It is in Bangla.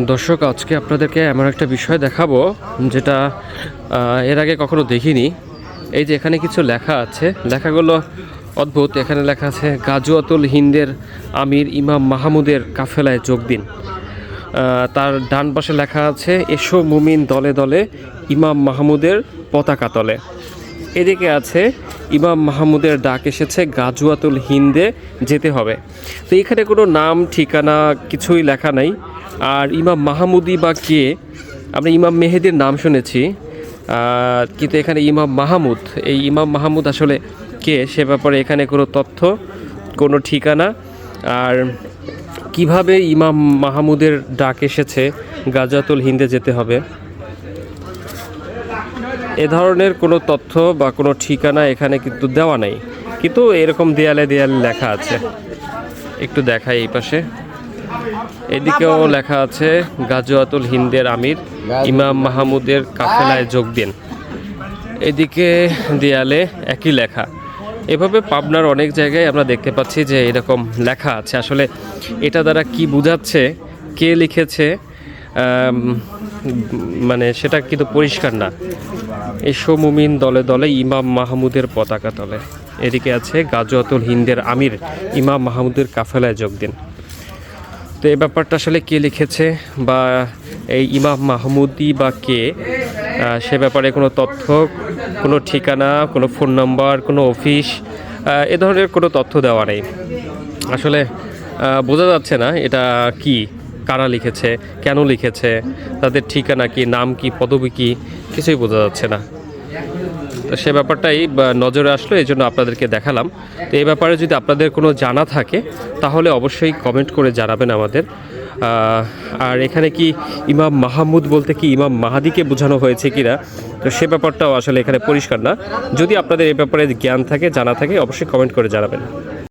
দর্শক, আজকে আপনাদেরকে এমন একটা বিষয় দেখাবো যেটা এর আগে কখনো দেখিনি। এই যে এখানে কিছু লেখা আছে, লেখাগুলো অদ্ভুত। এখানে লেখা আছে গাজওয়াতুল হিন্দের আমির ইমাম মাহমুদের কাফেলায় যোগ দিন। তার ডান পাশে লেখা আছে এসো মুমিন দলে দলে ইমাম মাহমুদের পতাকা তলে। এদিকে আছে ইমাম মাহমুদের ডাক এসেছে গাজওয়াতুল হিন্দে যেতে হবে। তো এখানে কোনো নাম ঠিকানা কিছুই লেখা নাই। আর ইমাম মাহমুদি বা কে, আমরা ইমাম মেহেদির নাম শুনেছি, কিন্তু এখানে ইমাম মাহমুদ, এই ইমাম মাহমুদ আসলে কে সে ব্যাপারে এখানে কোনো তথ্য, কোনো ঠিকানা, আর কিভাবে ইমাম মাহমুদের ডাক এসেছে গাজওয়াতুল হিন্দে যেতে হবে এ ধরনের কোনো তথ্য বা কোনো ঠিকানা এখানে কিন্তু দেওয়া নেই। কিন্তু এরকম দেয়ালে দেয়ালে লেখা আছে। একটু দেখাই এই পাশে, এদিকেও লেখা আছে গাজওয়াতুল হিন্দের আমির ইমাম মাহমুদের কাফেলায় যোগ দিন। এদিকে দেয়ালে একই লেখা। এভাবে পাবনার অনেক জায়গায় আমরা দেখতে পাচ্ছি যে এরকম লেখা আছে। আসলে এটা দ্বারা কি বোঝাচ্ছে, কে লিখেছে, মানে সেটা কিন্তু পরিষ্কার না। এসো মুমিন দলে দলে ইমাম মাহমুদের পতাকা তলে। এদিকে আছে গাজওয়াতুল হিন্দের আমির ইমাম মাহমুদের কাফেলায় যোগ দিন। তো এই ব্যাপারটা আসলে কে লিখেছে বা এই ইমাম মাহমুদি বা কে, সে ব্যাপারে কোনো তথ্য, কোনো ঠিকানা, কোনো ফোন নাম্বার, কোনো অফিস, এ ধরনের কোনো তথ্য দেওয়া নেই। আসলে বোঝা যাচ্ছে না এটা কি, কারা লিখেছে, কেন লিখেছে, তাদের ঠিকানা কি, নাম কি, পদবি কি, কিছুই বোঝা যাচ্ছে না। তো সে ব্যাপারটাই নজরে আসলো, এই জন্য আপনাদেরকে দেখালাম। তো এই ব্যাপারে যদি আপনাদের কোনো জানা থাকে তাহলে অবশ্যই কমেন্ট করে জানাবেন আমাদের। আর এখানে কি ইমাম মাহমুদ বলতে কি ইমাম মাহাদিকে বোঝানো হয়েছে কিনা, তো সে ব্যাপারটাও আসলে এখানে পরিষ্কার না। যদি আপনাদের এই ব্যাপারে জ্ঞান থাকে, জানা থাকে, অবশ্যই কমেন্ট করে জানাবেন।